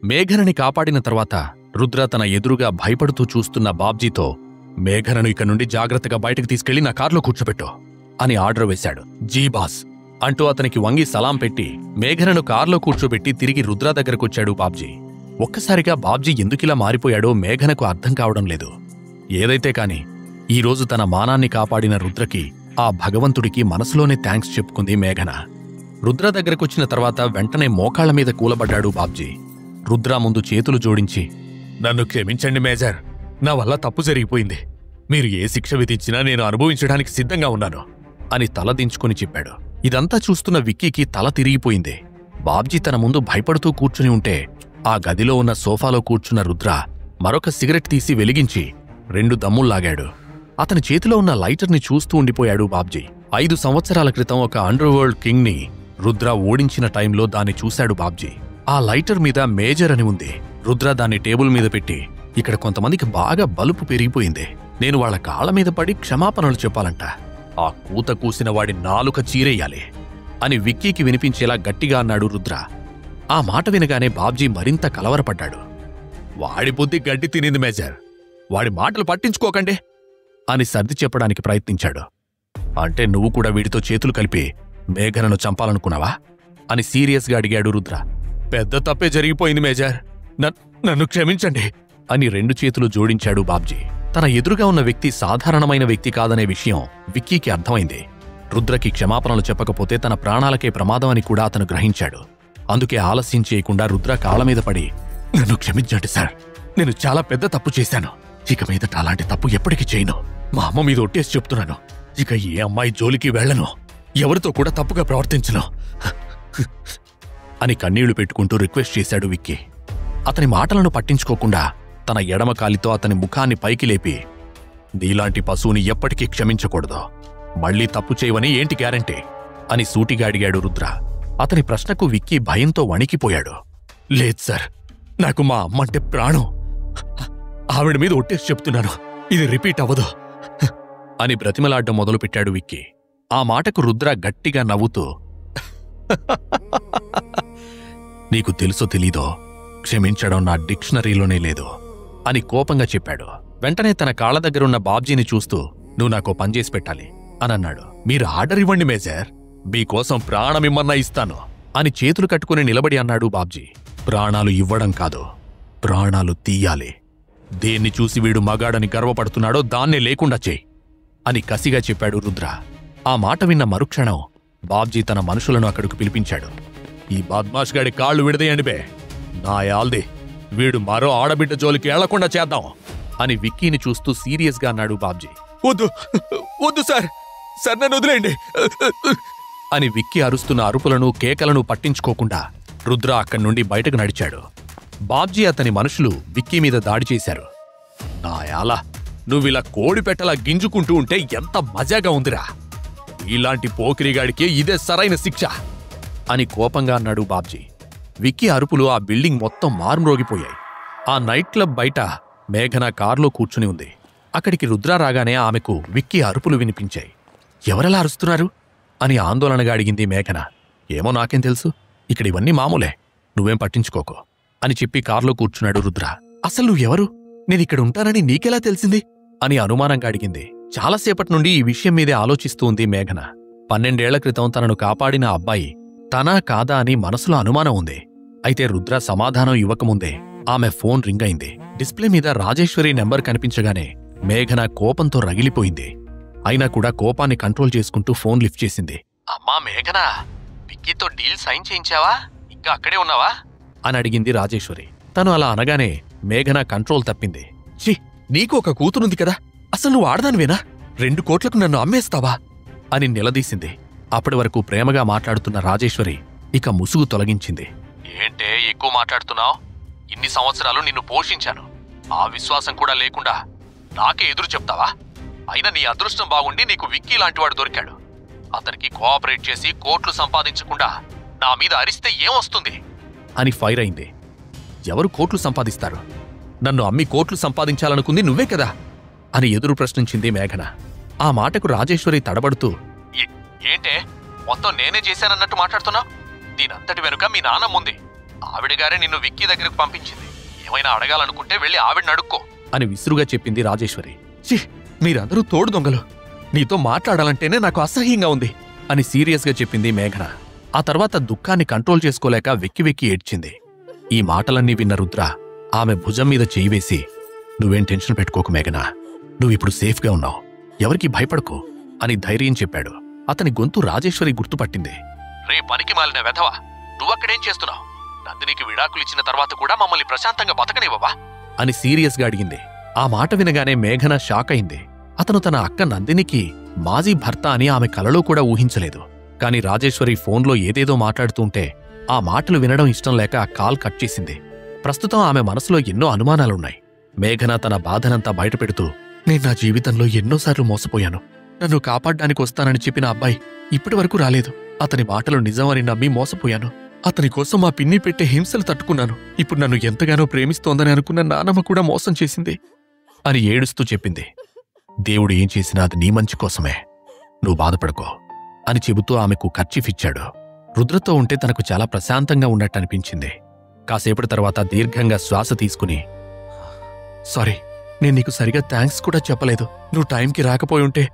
మేఘనని కాపాడిన తర్వాత రుద్ర తన ఎదురుగా భయపడుతూ చూస్తున్న బాబ్జీతో, మేఘనను ఇక నుండి జాగ్రత్తగా బయటకు తీసుకెళ్లి నా కార్లో కూర్చోబెట్టు అని ఆర్డర్ వేశాడు. జీ బాస్ అంటూ అతనికి వంగి సలాం పెట్టి మేఘనను కార్లో కూర్చోబెట్టి తిరిగి రుద్ర దగ్గరకొచ్చాడు బాబ్జీ. ఒక్కసారిగా బాబ్జీ ఎందుకిలా మారిపోయాడో మేఘనకు అర్థం కావడం లేదు. ఏదైతే కాని ఈరోజు తన మానాన్ని కాపాడిన రుద్రకి ఆ భగవంతుడికి మనసులోనే థ్యాంక్స్ చెప్పుకుంది మేఘన. రుద్ర దగ్గరకొచ్చిన తర్వాత వెంటనే మోకాళ్ల మీద కూలబడ్డాడు బాబ్జీ. రుద్ర ముందు చేతులు జోడించి, నన్ను క్షమించండి మేజర్, నా వల్ల తప్పు జరిగిపోయింది. మీరు ఏ శిక్ష విధించినా నేను అనుభవించడానికి సిద్ధంగా ఉన్నాను అని తలదించుకుని చెప్పాడు. ఇదంతా చూస్తున్న విక్కీకి తల తిరిగిపోయింది. బాబ్జీ తన ముందు భయపడుతూ కూర్చుని ఉంటే ఆ గదిలో ఉన్న సోఫాలో కూర్చున్న రుద్ర మరొక సిగరెట్ తీసి వెలిగించి 2 దమ్ముల్లాగాడు. అతని చేతిలో ఉన్న లైటర్ని చూస్తూ ఉండిపోయాడు బాబ్జీ. 5 సంవత్సరాల క్రితం ఒక అండర్ వరల్డ్ కింగ్ ని రుద్ర ఓడించిన టైంలో దాన్ని చూశాడు బాబ్జీ. ఆ లైటర్ మీద మేజర్ అని ఉంది. రుద్ర దాన్ని టేబుల్ మీద పెట్టి, ఇక్కడ కొంతమందికి బాగా బలుపు పెరిగిపోయింది, నేను వాళ్ల కాళ్ల మీద పడి క్షమాపణలు చెప్పాలంట, ఆ కూత కూసిన వాడి నాలుక చీరేయాలి అని విక్కీకి వినిపించేలా గట్టిగా అన్నాడు రుద్ర. ఆ మాట వినగానే బాబ్జీ మరింత కలవరపడ్డాడు. వాడి బుద్ధి గడ్డి తినింది మేజర్, వాడి మాటలు పట్టించుకోకండి అని సర్ది చెప్పడానికి ప్రయత్నించాడు. అంటే నువ్వు కూడా వీడితో చేతులు కలిపి మేఘనను చంపాలనుకున్నావా అని సీరియస్గా అడిగాడు రుద్ర. పెద్ద తప్పే జరిగిపోయింది మేజర్, నన్ను క్షమించండి అని 2 చేతులు జోడించాడు బాబ్జీ. తన ఎదురుగా ఉన్న వ్యక్తి సాధారణమైన వ్యక్తి కాదనే విషయం విక్కీకి అర్థమైంది. రుద్రకి క్షమాపణలు చెప్పకపోతే తన ప్రాణాలకే ప్రమాదం అని కూడా అతను గ్రహించాడు. అందుకే ఆలస్యం చేయకుండా రుద్ర కాళ్ల మీద పడి, నన్ను క్షమించండి సార్, నేను చాలా పెద్ద తప్పు చేశాను, ఇక మీదట అలాంటి తప్పు ఎప్పటికీ చేయను, మా అమ్మ మీద ఒట్టేసి చెప్తున్నాను, ఇక ఏ అమ్మాయి జోలికి వెళ్లను, ఎవరితో కూడా తప్పుగా ప్రవర్తించను అని కన్నీళ్లు పెట్టుకుంటూ రిక్వెస్ట్ చేశాడు విక్కీ. అతని మాటలను పట్టించుకోకుండా తన ఎడమ కాలితో అతని ముఖాన్ని పైకి లేపి, నీలాంటి పశువుని ఎప్పటికీ క్షమించకూడదు, మళ్లీ తప్పు చేయవని ఏంటి గ్యారంటీ అని సూటిగా అడిగాడు రుద్ర. అతని ప్రశ్నకు విక్కీ భయంతో వణికిపోయాడు. లేదు సార్, నాకు మా అమ్మంటే ప్రాణం, ఆవిడ మీద ఒట్టేసి చెప్తున్నాను, ఇది రిపీట్ అవ్వదు అని బ్రతిమలాడ్డం మొదలుపెట్టాడు విక్కీ. ఆ మాటకు రుద్ర గట్టిగా నవ్వుతూ, నీకు తెలుసో తెలీదో, క్షమించడం నా డిక్షనరీలోనే లేదు అని కోపంగా చెప్పాడు. వెంటనే తన కాళ్ల దగ్గరున్న బాబ్జీని చూస్తూ, నువ్వు నాకో పనిచేసి పెట్టాలి అనన్నాడు. మీరు ఆర్డర్ ఇవ్వండి మేజర్, మీకోసం ప్రాణమిమ్మన్నా ఇస్తాను అని చేతులు కట్టుకుని నిలబడి అన్నాడు బాబ్జీ. ప్రాణాలు ఇవ్వడం కాదు, ప్రాణాలు తీయాలి. దేన్ని చూసి వీడు మగాడని గర్వపడుతున్నాడో దాన్నే లేకుండా చేయి అని కసిగా చెప్పాడు రుద్ర. ఆ మాట విన్న మరుక్షణం బాబ్జీ తన మనుషులను అక్కడికి పిలిపించాడు. ఈ బద్మాష్ గాడి కాళ్లు విడదీయండి బే, నా యాల్ది, వీడు మరో ఆడబిడ్డ జోలికి ఏళ్లకుండా చేద్దాం అని విక్కీని చూస్తూ సీరియస్గా అన్నాడు బాబ్జీ. వద్దు వద్దు సార్, సార్ నన్ను వదిలేయండి అని విక్కీ అరుస్తున్న అరుపులను కేకలను పట్టించుకోకుండా రుద్ర అక్కడి నుండి బయటకు నడిచాడు. బాబ్జీ అతని మనుషులు విక్కీ మీద దాడి చేశారు. నాయాలా, నువ్విలా కోడిపెట్టలా గింజుకుంటూ ఉంటే ఎంత మజాగా ఉందిరా, ఇలాంటి పోకిరిగాడికి ఇదే సరైన శిక్ష అని కోపంగా అన్నాడు బాబ్జీ. విక్కీ అరుపులు ఆ బిల్డింగ్ మొత్తం మారుమ్రోగిపోయాయి. ఆ నైట్ క్లబ్ బయట మేఘన కారులో కూర్చుని ఉంది. అక్కడికి రుద్ర రాగానే ఆమెకు విక్కీ అరుపులు వినిపించాయి. ఎవరెలా అరుస్తున్నారు అని ఆందోళనగా అడిగింది మేఘన. ఏమో నాకేం తెలుసు, ఇక్కడ ఇవన్నీ మామూలే, నువ్వేం పట్టించుకోకు అని చెప్పి కారులో కూర్చున్నాడు రుద్ర. అసలు నువ్వెవరు, నేనిక్కడ ఉంటానని నీకెలా తెలిసింది అని అనుమానంగా అడిగింది. చాలాసేపటి నుండి ఈ విషయం మీదే ఆలోచిస్తూ ఉంది మేఘన. 12 ఏళ్ల క్రితం తనను కాపాడిన అబ్బాయి తనా కాదా అని మనసులో అనుమానం ఉంది. అయితే రుద్ర సమాధానం ఇవ్వకముందే ఆమె ఫోన్ రింగ్ అయింది. డిస్ప్లే మీద రాజేశ్వరి నెంబర్ కనిపించగానే మేఘన కోపంతో రగిలిపోయింది. అయినా కూడా కోపాన్ని కంట్రోల్ చేసుకుంటూ ఫోన్ లిఫ్ట్ చేసింది. అమ్మా మేఘనా, విక్కీతో డీల్ సైన్ చేయించావా, ఇంకా అక్కడే ఉన్నావా అని అడిగింది రాజేశ్వరి. తను అలా అనగానే మేఘన కంట్రోల్ తప్పింది. ఛీ, నీకు ఒక కూతురుంది కదా, అసలు నువ్వు ఆడదానివేనా, 2 కోట్లకు నన్ను అమ్మేస్తావా అని నిలదీసింది. అప్పటి వరకు ప్రేమగా మాట్లాడుతున్న రాజేశ్వరి ఇక ముసుగు తొలగించింది. ఏంటే ఎక్కువ మాట్లాడుతున్నావు, ఇన్ని సంవత్సరాలు నిన్ను పోషించాను, ఆ విశ్వాసం కూడా లేకుండా నాకే ఎదురు చెప్తావా, అయినా నీ అదృష్టం బాగుండి నీకు విక్కీ లాంటివాడు దొరికాడు, అతనికి కోఆపరేట్ చేసి కోట్లు సంపాదించకుండా నా మీద అరిస్తే ఏమొస్తుంది అని ఫైర్ అయింది. ఎవరు కోట్లు సంపాదిస్తారు, నన్ను అమ్మి కోట్లు సంపాదించాలనుకుంది నువ్వే కదా అని ఎదురు ప్రశ్నించింది మేఘన. ఆ మాటకు రాజేశ్వరి తడబడుతూ, ఏంటే మొత్తం నేనే చేశానన్నట్టు మాట్లాడుతున్నావు, దీనంతటి వెనుక మీ నాన్నమ్ముంది, ఆవిడగారే నిన్ను విక్కీ దగ్గరకు పంపించింది. ఏమైనా అడగాలనుకుంటే వెళ్ళి ఆవిడని అడుక్కో అని విసురుగా చెప్పింది రాజేశ్వరి. ఛీ, మీరందరూ తోడు దొంగలు. నీతో మాట్లాడాలంటేనే నాకు అసహ్యంగా ఉంది అని సీరియస్గా చెప్పింది మేఘన. ఆ తర్వాత దుఃఖాన్ని కంట్రోల్ చేసుకోలేక వెక్కి వెక్కి ఏడ్చింది. ఈ మాటలన్నీ విన్న రుద్ర ఆమె భుజం మీద చేయి వేసి, నువ్వేం టెన్షన్ పెట్టుకోకు మేఘనా, నువ్విప్పుడు సేఫ్గా ఉన్నావు, ఎవరికి భయపడకు అని ధైర్యం చెప్పాడు. అతని గొంతు రాజేశ్వరి గుర్తుపట్టింది. రే పనికి మాలిన వెధవా, నువ్వక్కడేం చేస్తున్నావు? నందినికి విడాకులిచ్చిన తర్వాత కూడా మమ్మల్ని ప్రశాంతంగా బతకనివ్వవా అని సీరియస్గా అడిగింది. ఆ మాట వినగానే మేఘన షాక్ అయింది. అతను తన అక్క నందినికి మాజీ భర్త అని ఆమె కలలో కూడా ఊహించలేదు. కాని రాజేశ్వరి ఫోన్లో ఏదేదో మాట్లాడుతుంటే ఆ మాటలు వినడం ఇష్టం లేక కాల్ కట్ చేసింది. ప్రస్తుతం ఆమె మనసులో ఎన్నో అనుమానాలున్నాయి. మేఘన తన బాధనంతా బయటపెడుతూ, నేను నా జీవితంలో ఎన్నోసార్లు మోసపోయాను. నన్ను కాపాడ్డానికి వస్తానని చెప్పిన అబ్బాయి ఇప్పటివరకు రాలేదు. అతని మాటలు నిజమని నమ్మి మోసపోయాను. అతని కోసం మా పిన్ని పెట్టే హింసలు తట్టుకున్నాను. ఇప్పుడు నన్ను ఎంతగానో ప్రేమిస్తోందని అనుకున్న నానమ్మ కూడా మోసం చేసింది అని ఏడుస్తూ చెప్పింది. దేవుడు ఏం చేసినా అది నీ మంచి కోసమే, నువ్వు బాధపడుకో అని చెబుతూ ఆమెకు కర్చీఫిచ్చాడు. రుద్రతో ఉంటే తనకు చాలా ప్రశాంతంగా ఉన్నట్టనిపించింది. కాసేపటి తర్వాత దీర్ఘంగా శ్వాస తీసుకుని, సారీ, నేను నీకు సరిగా థ్యాంక్స్ కూడా చెప్పలేదు. నువ్వు టైంకి రాకపోయుంటే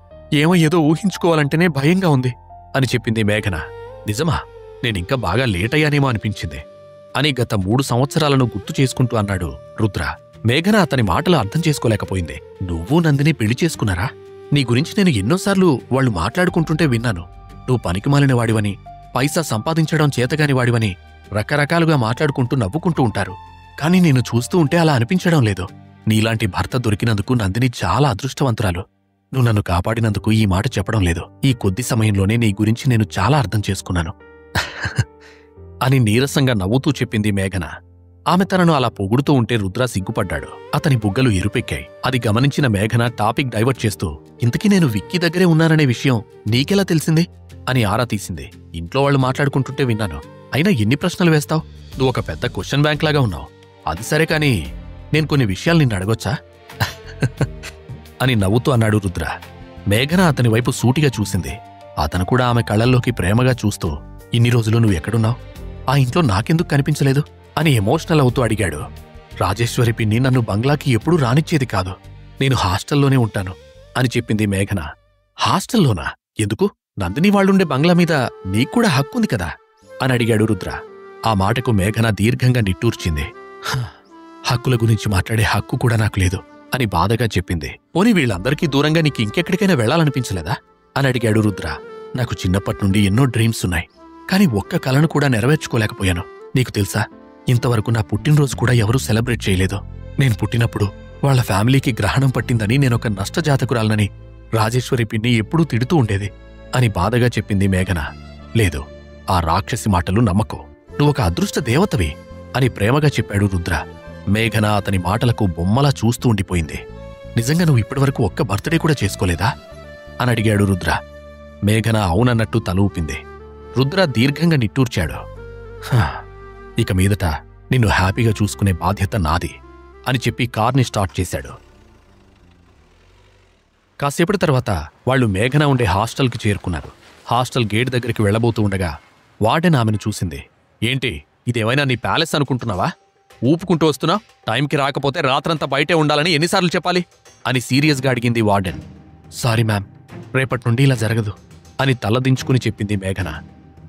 ఏదో ఊహించుకోవాలంటేనే భయంగా ఉంది అని చెప్పింది మేఘన. నిజమా? నేనింకా బాగా లేట్ అయ్యానేమో అనిపించింది అని గత 3 సంవత్సరాలను గుర్తు చేసుకుంటూ అన్నాడు రుద్ర. మేఘన అతని మాటలు అర్థం చేసుకోలేకపోయింది. నువ్వు నందిని పెళ్లి చేసుకున్నారా? నీ గురించి నేను ఎన్నోసార్లు వాళ్లు మాట్లాడుకుంటుంటే విన్నాను. నువ్వు పనికిమాలిన వాడివని, పైసా సంపాదించడం చేతగాని వాడివని రకరకాలుగా మాట్లాడుకుంటూ నవ్వుకుంటూ ఉంటారు. కాని నేను చూస్తూ ఉంటే అలా అనిపించడం లేదు. నీలాంటి భర్త దొరికినందుకు నందిని చాలా అదృష్టవంతురాలు. నువ్వు నన్ను కాపాడినందుకు ఈ మాట చెప్పడం లేదు. ఈ కొద్ది సమయంలోనే నీ గురించి నేను చాలా అర్థం చేసుకున్నాను అని నీరసంగా నవ్వుతూ చెప్పింది మేఘన. ఆమె తనను అలా పొగుడుతూ ఉంటే రుద్ర సిగ్గుపడ్డాడు. అతని బుగ్గలు ఎరుపెక్కాయి. అది గమనించిన మేఘన టాపిక్ డైవర్ట్ చేస్తూ, ఇంతకీ నేను విక్కీ దగ్గరే ఉన్నాననే విషయం నీకెలా తెలిసింది అని ఆరా తీసింది. ఇంట్లో వాళ్ళు మాట్లాడుకుంటుంటే విన్నాను. అయినా ఎన్ని ప్రశ్నలు వేస్తావు? నువ్వు ఒక పెద్ద క్వశ్చన్ బ్యాంక్ లాగా ఉన్నావు. అది సరే, కాని నేను కొన్ని విషయాలు నిన్ను అడగొచ్చా అని నవ్వుతూ అన్నాడు రుద్ర. మేఘన అతని వైపు సూటిగా చూసింది. అతను కూడా ఆమె కళ్ళల్లోకి ప్రేమగా చూస్తూ, ఇన్ని రోజులు నువ్వు ఎక్కడున్నావు? ఆ ఇంట్లో నాకెందుకు కనిపించలేదు అని ఎమోషనల్ అవుతూ అడిగాడు. రాజేశ్వరి పిన్ని నన్ను బంగ్లాకి ఎప్పుడూ రానిచ్చేది కాదు. నేను హాస్టల్లోనే ఉంటాను అని చెప్పింది మేఘన. హాస్టల్లోనా? ఎందుకు? నందిని వాళ్ళుండే బంగ్లా మీద నీక్కూడా హక్కుంది కదా అని అడిగాడు రుద్ర. ఆ మాటకు మేఘన దీర్ఘంగా నిట్టూర్చింది. హక్కుల గురించి మాట్లాడే హక్కు కూడా నాకు లేదు అని బాధగా చెప్పింది. పోనీ వీళ్ళందరికీ దూరంగా నీకు ఇంకెక్కడికైనా వెళ్లాలనిపించలేదా అని అడిగాడు రుద్ర. నాకు చిన్నప్పటినుండి ఎన్నో డ్రీమ్స్ ఉన్నాయి, కాని ఒక్క కలను కూడా నెరవేర్చుకోలేకపోయాను. నీకు తెలుసా, ఇంతవరకు నా పుట్టినరోజు కూడా ఎవరూ సెలబ్రేట్ చేయలేదు. నేను పుట్టినప్పుడు వాళ్ల ఫ్యామిలీకి గ్రహణం పట్టిందని నేనొక నష్టజాతకురాలనని రాజేశ్వరి పిన్ని ఎప్పుడూ తిడుతూ ఉండేది అని బాధగా చెప్పింది మేఘన. లేదు, ఆ రాక్షసి మాటలు నమ్మకు. నువ్వొక అదృష్ట దేవతవి అని ప్రేమగా చెప్పాడు రుద్ర. మేఘన అతని మాటలకు బొమ్మలా చూస్తూ ఉండిపోయింది. నిజంగా నువ్వు ఇప్పటివరకు ఒక్క బర్త్డే కూడా చేసుకోలేదా అని అడిగాడు రుద్ర. మేఘన అవునన్నట్టు తల ఊపింది. రుద్ర దీర్ఘంగా నిట్టూర్చాడు. ఇక మీదట నిన్ను హ్యాపీగా చూసుకునే బాధ్యత నాది అని చెప్పి కార్ని స్టార్ట్ చేశాడు. కాసేపటి తర్వాత వాళ్లు మేఘన ఉండే హాస్టల్కి చేరుకున్నారు. హాస్టల్ గేట్ దగ్గరికి వెళ్లబోతూ ఉండగా వార్డెన్ ఆమెను చూసింది. ఏంటి, ఇదేమైనా నీ ప్యాలెస్ అనుకుంటున్నావా? ఊపుకుంటూ వస్తున్నావు? టైంకి రాకపోతే రాత్రంతా బయటే ఉండాలని ఎన్నిసార్లు చెప్పాలి అని సీరియస్గా అడిగింది వార్డెన్. సారీ మ్యామ్, రేపటి నుండి ఇలా జరగదు అని తలదించుకుని చెప్పింది మేఘన.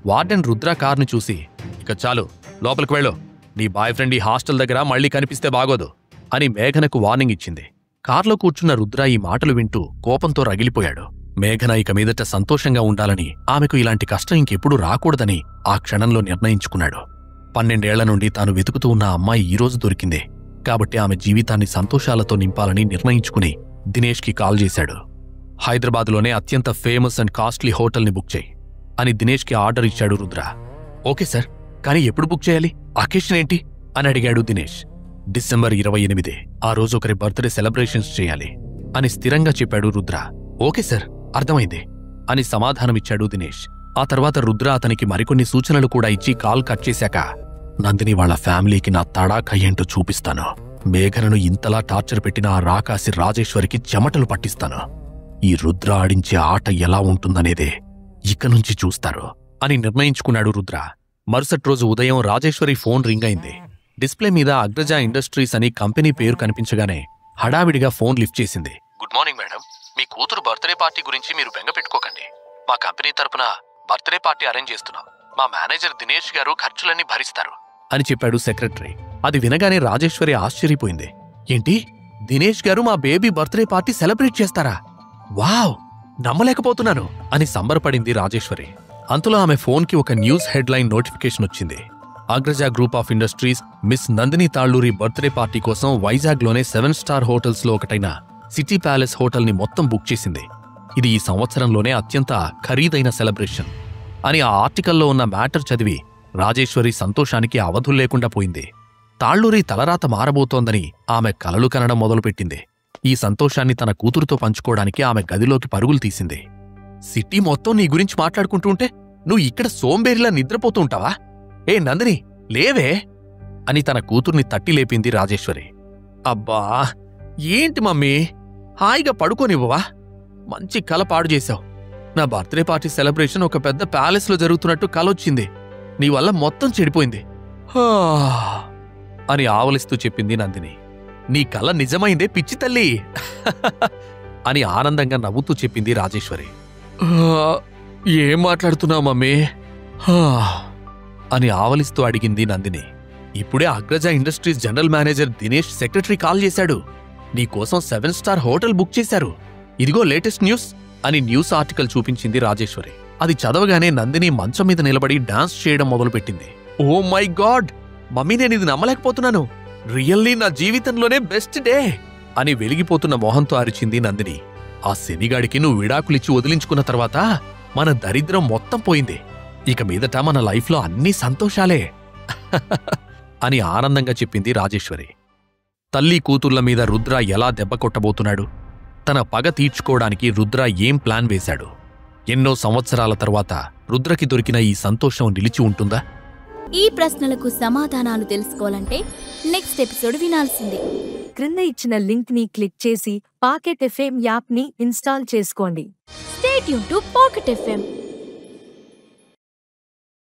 వార్డెన్ రుద్ర కార్ని చూసి, ఇక చాలు, లోపలికి వెళ్ళు. నీ బాయ్ ఫ్రెండ్ ఈ హాస్టల్ దగ్గర మళ్లీ కనిపిస్తే బాగోదు అని మేఘనకు వార్నింగ్ ఇచ్చింది. కార్లో కూర్చున్న రుద్ర ఈ మాటలు వింటూ కోపంతో రగిలిపోయాడు. మేఘన ఇక మీదట సంతోషంగా ఉండాలని, ఆమెకు ఇలాంటి కష్టం ఇంకెప్పుడు రాకూడదని ఆ క్షణంలో నిర్ణయించుకున్నాడు. 12 ఏళ్ల నుండి తాను వెతుకుతూ ఉన్న అమ్మాయి ఈరోజు దొరికింది కాబట్టి ఆమె జీవితాన్ని సంతోషాలతో నింపాలని నిర్ణయించుకుని దినేష్కి కాల్ చేశాడు. హైదరాబాద్లోనే అత్యంత ఫేమస్ అండ్ కాస్ట్లీ హోటల్ని బుక్ చేయి అని దినేష్కి ఆర్డర్ ఇచ్చాడు రుద్ర. ఓకే సార్, కానీ ఎప్పుడు బుక్ చేయాలి? అకేషన్ ఏంటి అని అడిగాడు దినేష్. డిసెంబర్ 28, ఆ రోజు ఒకరి బర్త్డే సెలబ్రేషన్స్ చేయాలి అని స్థిరంగా చెప్పాడు రుద్ర. ఓకే సార్, అర్థమైంది అని సమాధానమిచ్చాడు దినేష్. ఆ తర్వాత రుద్ర అతనికి మరికొన్ని సూచనలు కూడా ఇచ్చి కాల్ కట్ చేశాక, నందిని వాళ్ల ఫ్యామిలీకి నా తడాఖా ఏంటో చూపిస్తాను. మేఘనను ఇంతలా టార్చర్ పెట్టిన ఆ రాకాసి రాజేశ్వరికి చెమటలు పట్టిస్తాను. ఈ రుద్ర ఆడించే ఆట ఎలా ఉంటుందనేదే ఇక నుంచి చూస్తారు అని నిర్ణయించుకున్నాడు రుద్ర. మరుసటి రోజు ఉదయం రాజేశ్వరి ఫోన్ రింగ్ అయింది. డిస్ప్లే మీద అగ్రజ ఇండస్ట్రీస్ అని కంపెనీ పేరు కనిపించగానే హడావిడిగా ఫోన్ లిఫ్ట్ చేసింది. గుడ్ మార్నింగ్ మేడం, మీ కూతురు బర్త్డే పార్టీ గురించి మీరు బెంగ పెట్టుకోకండి. మా కంపెనీ తరపున బర్త్డే పార్టీ అరేంజ్ చేస్తున్నాం. మా మేనేజర్ దినేష్ గారు ఖర్చులన్నీ భరిస్తారు అని చెప్పాడు సెక్రటరీ. అది వినగానే రాజేశ్వరి ఆశ్చర్యపోయింది. ఏంటి, దినేష్ గారు మా బేబీ బర్త్డే పార్టీ సెలబ్రేట్ చేస్తారా? వావ్, నమ్మలేకపోతున్నాను అని సంబరపడింది రాజేశ్వరి. అంతలో ఆమె ఫోన్కి ఒక న్యూస్ హెడ్లైన్ నోటిఫికేషన్ వచ్చింది. Agraja group of industries miss Nandini Talluri birthday party కోసం వైజాగ్లోనే 7 స్టార్ హోటల్స్లో ఒకటైన సిటీ ప్యాలెస్ హోటల్ని మొత్తం బుక్ చేసింది. ఇది ఈ సంవత్సరంలోనే అత్యంత ఖరీదైన సెలబ్రేషన్ అని ఆ ఆర్టికల్లో ఉన్న మ్యాటర్ చదివి రాజేశ్వరి సంతోషానికి అవధుల్లేకుండా పోయింది. తాళ్లూరి తలరాత మారబోతోందని ఆమె కలలు కనడం మొదలుపెట్టింది. ఈ సంతోషాన్ని తన కూతురుతో పంచుకోవడానికి ఆమె గదిలోకి పరుగులు తీసింది. సిటీ మొత్తం నీ గురించి మాట్లాడుకుంటుంటే నువ్వు ఇక్కడ సోంబేరిలా నిద్రపోతూ ఉంటావా? ఏ నందిని, లేవే అని తన కూతుర్ని తట్టి లేపింది రాజేశ్వరి. అబ్బా, ఏంటి మమ్మీ, హాయిగా పడుకోనివ్వవా? మంచి కల పాడు చేశావు. నా బర్త్డే పార్టీ సెలబ్రేషన్ ఒక పెద్ద ప్యాలెస్లో జరుగుతున్నట్టు కలొచ్చింది. నీ వల్ల మొత్తం చెడిపోయింది అని ఆవలిస్తూ చెప్పింది నందిని. నీ కల నిజమైందే పిచ్చి తల్లి అని ఆనందంగా నవ్వుతూ చెప్పింది రాజేశ్వరి. ఏం మాట్లాడుతున్నావు మమ్మీ అని ఆవలిస్తూ అడిగింది నందిని. ఇప్పుడే Agraja industries general manager Dinesh secretary call చేశాడు. నీకోసం 7 స్టార్ హోటల్ బుక్ చేశారు. ఇదిగో లేటెస్ట్ న్యూస్ అని న్యూస్ ఆర్టికల్ చూపించింది రాజేశ్వరి. అది చదవగానే నందిని మంచం మీద నిలబడి డాన్స్ చేయడం మొదలుపెట్టింది. ఓ మై గాడ్ మమ్మీ, నేను ఇది నమ్మలేకపోతున్నాను. రియల్లీ నా జీవితంలోనే బెస్ట్ డే అని వెలిగిపోతున్న మొహంతో అరిచింది నందిని. ఆ శనిగాడికి నువ్వు విడాకులిచ్చి వదిలించుకున్న తర్వాత మన దరిద్రం మొత్తం పోయింది. ఇక మీదట మన లైఫ్లో అన్నీ సంతోషాలే అని ఆనందంగా చెప్పింది రాజేశ్వరి. తల్లి కూతుళ్ల మీద రుద్ర ఎలా దెబ్బ కొట్టబోతున్నాడు? తన పగ తీర్చుకోవడానికి రుద్ర ఏం ప్లాన్ వేశాడు? ఎన్నో సంవత్సరాల తర్వాత రుద్రకి దొరికిన ఈ సంతోషం నిలిచి ఉంటుందా? ఈ ప్రశ్నలకు సమాధానాలు తెలుసుకోవాలంటే నెక్స్ట్ ఎపిసోడ్ వినాల్సిందే. క్రింద ఇచ్చిన లింక్ ని క్లిక్ చేసి పాకెట్ ఎఫ్ఎం యాప్ ని ఇన్స్టాల్ చేసుకోండి. Stay tune to pocket FM.